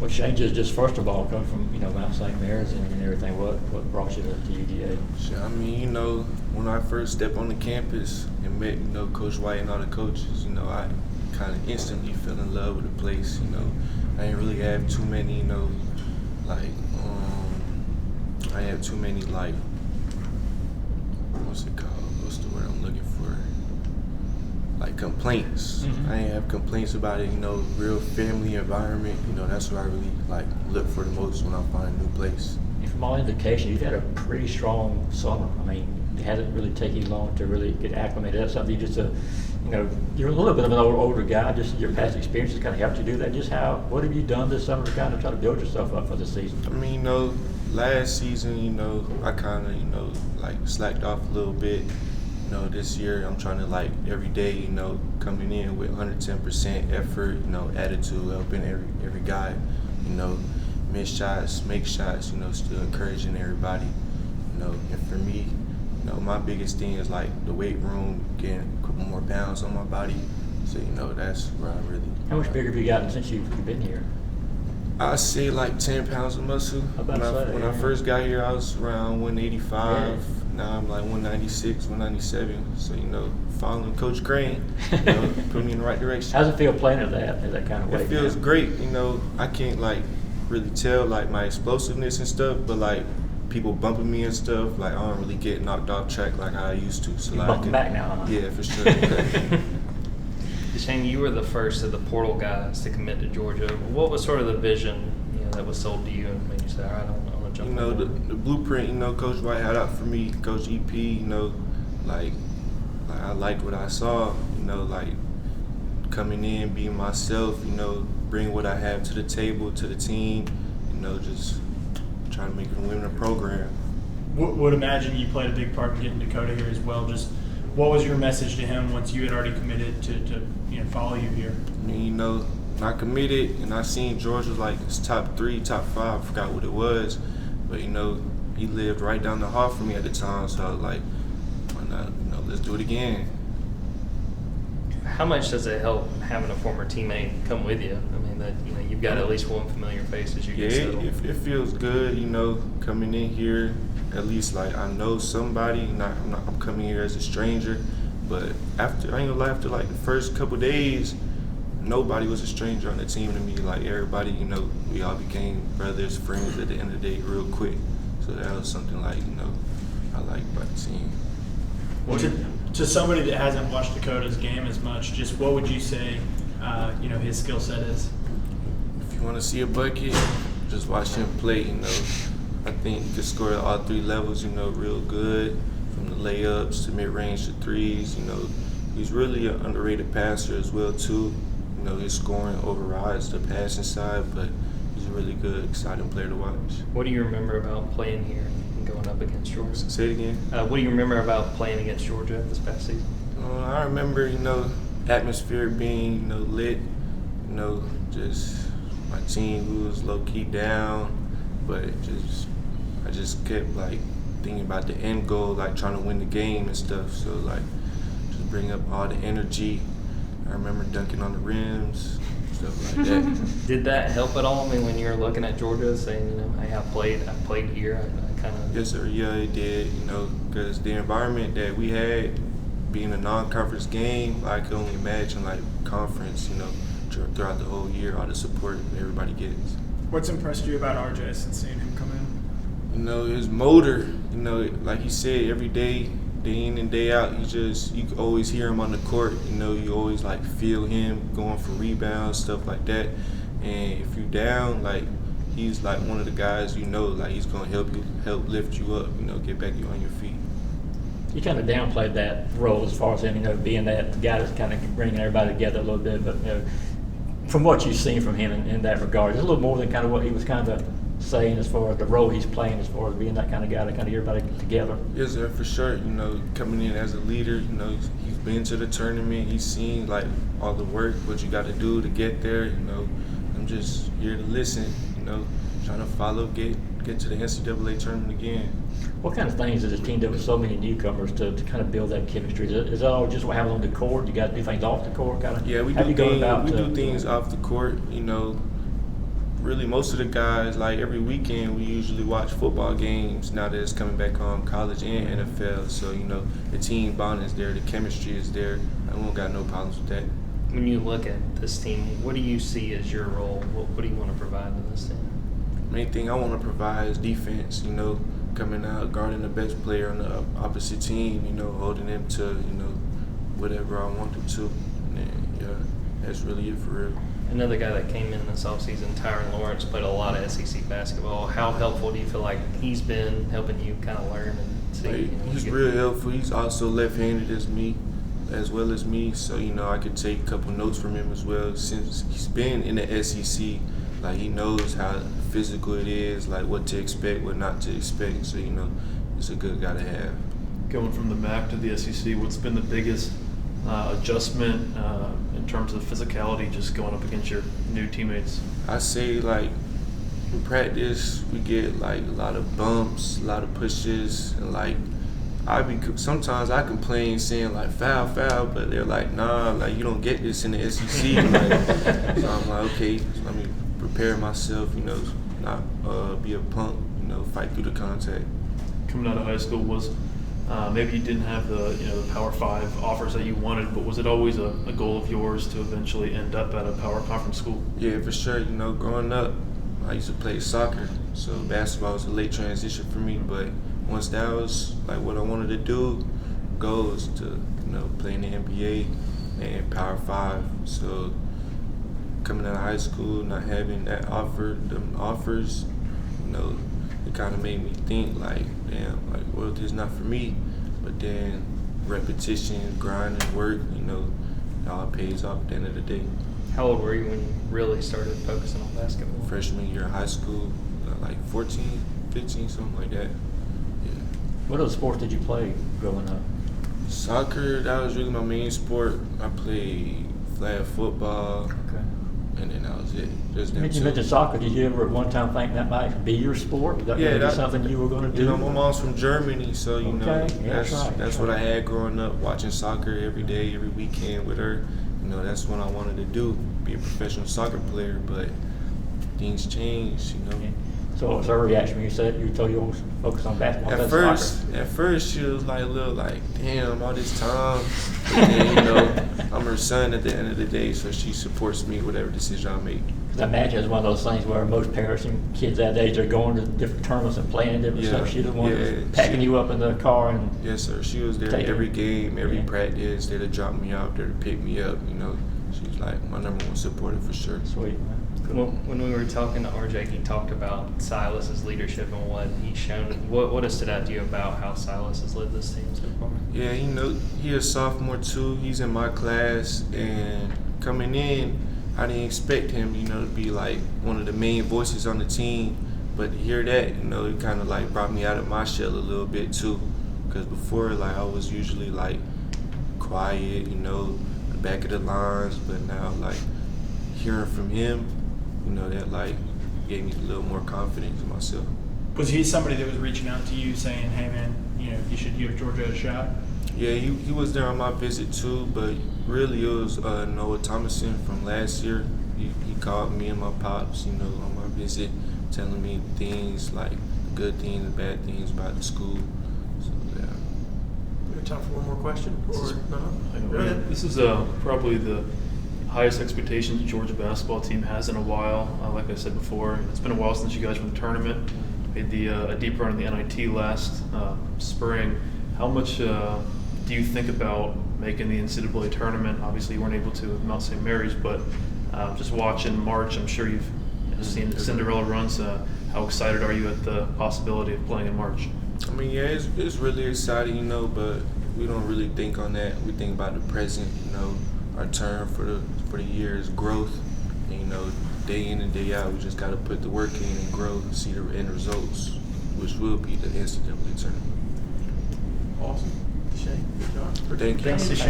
What changes just first of all coming from Mount St. Mary's and everything? What brought you to UGA? I mean, when I first stepped on the campus and met Coach White and all the coaches, I kind of instantly fell in love with the place. I didn't really have too many I have too many what's it called? What's the word I'm looking for? Complaints. Mm-hmm. I didn't have complaints about it. Real family environment. That's what I really look for the most when I find a new place. And from all indication, you've had a pretty strong summer. I mean, it hasn't really taken you long to really get acclimated. That's something you're a little bit of an older guy. Just your past experiences kind of helped you do that. Just what have you done this summer to kind of try to build yourself up for this season? I mean, last season, I kind of, slacked off a little bit. This year I'm trying to every day, coming in with 110% effort, attitude, helping every guy, miss shots, make shots, still encouraging everybody, and for me, my biggest thing is the weight room, getting a couple more pounds on my body. So, that's where I really. How much bigger have you gotten since you've been here? I say 10 pounds of muscle. When I first got here, I was around 185. Yeah. Now I'm 196, 197. So, following Coach Crane, put me in the right direction. How's it feel playing at that kind of weight? It feels great. I can't really tell my explosiveness and stuff, but people bumping me and stuff, I don't really get knocked off track like how I used to. So you're bumping back now, huh? Yeah, for sure. DeShayne, you were the first of the portal guys to commit to Georgia. What was sort of the vision, that was sold to you and made you say, all right, I want to jump on board? The blueprint, Coach White had out for me, Coach EP, I liked what I saw, coming in, being myself, bring what I have to the table, to the team, just trying to make it a winning program. Would imagine you played a big part in getting Dakota here as well. Just what was your message to him once you had already committed to follow you here? I mean, I committed and I seen Georgia it's top 3, top 5. I forgot what it was, but he lived right down the hall from me at the time. So I was why not? Let's do it again. How much does it help having a former teammate come with you? I mean, that you've got at least one familiar face as you get settled. It feels good, coming in here. At least I know somebody. I'm coming here as a stranger, but after the first couple days, nobody was a stranger on the team to me. Everybody, we all became brothers, friends at the end of the day, real quick. So that was something I like about the team. Well, to somebody that hasn't watched Dakota's game as much, just what would you say, his skill set is? If you want to see a bucket, just watch him play. I think he can score at all 3 levels. Real good, from the layups to mid-range to threes. He's really an underrated passer as well too. His scoring overrides the passing side, but he's a really good, exciting player to watch. What do you remember about playing here and going up against Georgia? Say it again. What do you remember about playing against Georgia this past season? I remember, atmosphere being, lit. Just my team who was low key down, but I just kept thinking about the end goal, trying to win the game and stuff. So just bring up all the energy. I remember dunking on the rims, stuff like that. Did that help at all? I mean, when you were looking at Georgia, saying, hey, I played here, I kind of. Yes, sir. Yeah, it did. Because the environment that we had, being a non-conference game, I could only imagine conference. Throughout the whole year, all the support everybody gets. What's impressed you about RJ since seeing him come in? His motor. Like he said, every day in and day out, you can always hear him on the court. You always feel him going for rebounds, stuff like that. And if you're down, he's one of the guys he's gonna help lift you up, get back you on your feet. You kind of downplayed that role as far as him, being that guy that's kind of bringing everybody together a little bit. But from what you've seen from him in that regard, it's a little more than kind of what he was kind of saying as far as the role he's playing, as far as being that kind of guy to kind of get everybody together. Yes, sir, for sure. Coming in as a leader, he's been to the tournament. He's seen all the work, what you got to do to get there. I'm just here to listen. Trying to follow, get to the NCAA tournament again. What kind of things does the team do with so many newcomers to kind of build that chemistry? Is that all just what happens on the court? You got to do things off the court, kind of? Yeah, we do things off the court. really most of the guys, like every weekend we usually watch football games now that it's coming back on, college and NFL. So, you know, the team bond is there, the chemistry is there. I don't got no problems with that. When you look at this team, what do you see as your role? What do you want to provide to this team? Main thing I want to provide is defense, you know, coming out, guarding the best player on the opposite team, you know, holding them to, you know, whatever I want them to. And, yeah, that's really it for real. Another guy that came in this offseason, Tyron Lawrence, played a lot of SEC basketball. How helpful do you feel like he's been helping you kind of learn and see? Like, he's real helpful. He's also left-handed as well as me. So, you know, I could take a couple notes from him as well. Since he's been in the SEC, like, he knows how physical it is, like what to expect, what not to expect. So, you know, it's a good guy to have. Going from the MAC to the SEC, what's been the biggest adjustment in terms of physicality, just going up against your new teammates? I say, like, in practice, we get, like, a lot of bumps, a lot of pushes, and, like, sometimes I complain saying, like, foul, but they're like, nah, like, you don't get this in the SEC. Like, so I'm like, okay, so let me prepare myself, you know, not be a punk, you know, fight through the contact. Coming out of high school, was maybe you didn't have the the Power 5 offers that you wanted, but was it always a goal of yours to eventually end up at a power conference school? Yeah, for sure. You know, growing up, I used to play soccer, so basketball was a late transition for me. But once that was like what I wanted to do, goal was to play in the NBA and Power 5. So coming out of high school, not having them offers, it kind of made me think like, damn, like, well, this is not for me. But then repetition, grind, and work, it all pays off at the end of the day. How old were you when you really started focusing on basketball? Freshman year of high school, like 14, 15, something like that. Yeah. What other sports did you play growing up? Soccer, that was really my main sport. I played flag football. Okay. And then that was it. Just You mentioned soccer. Did you ever at one time think that might be your sport? Was that yeah, going to be something you were going to do? My mom's from Germany, so that's what I had growing up, watching soccer every day, every weekend with her. That's what I wanted to do, be a professional soccer player. But things changed, Yeah. So what was her reaction when you told you always focus on basketball? At first, she was like a little like, damn, all this time. But then, I'm her son at the end of the day, so she supports me whatever decision I make. Because I imagine it's one of those things where most parents and kids that age are going to different tournaments and playing different stuff. She's the one that's packing you up in the car and yes, sir. She was there every game, every practice, there to drop me off, there to pick me up. She was like my number one supporter for sure. Sweet, man. Well, when we were talking to RJ, he talked about Silas's leadership and what he's shown. What has stood out to you about how Silas has led this team so far? Yeah, he's a sophomore too. He's in my class, and coming in, I didn't expect him, to be like one of the main voices on the team. But to hear that, it kind of like brought me out of my shell a little bit too. Because before, like I was usually like quiet, the back of the lines. But now, like hearing from him, that like gave me a little more confidence in myself. Was he somebody that was reaching out to you saying, hey man, you should give Georgia a shot? Yeah, he was there on my visit too, but really it was Noah Thomason from last year. He called me and my pops, on my visit, telling me things like good things and bad things about the school. So yeah. We have time for one more question, or not? Go ahead. This is probably the highest expectations the Georgia basketball team has in a while. Like I said before, it's been a while since you guys won the tournament. Made a deep run in the NIT last spring. How much do you think about making the NCAA tournament? Obviously, you weren't able to with Mount St. Mary's, but just watching March, I'm sure you've seen Cinderella runs. How excited are you at the possibility of playing in March? I mean, yeah, it's really exciting, but we don't really think on that. We think about the present, our term for the year is growth. And, day in and day out, we just got to put the work in and grow and see the end results, which will be the NCAA tournament. Awesome. DeShayne, good job. Thank you. Thanks, DeShayne.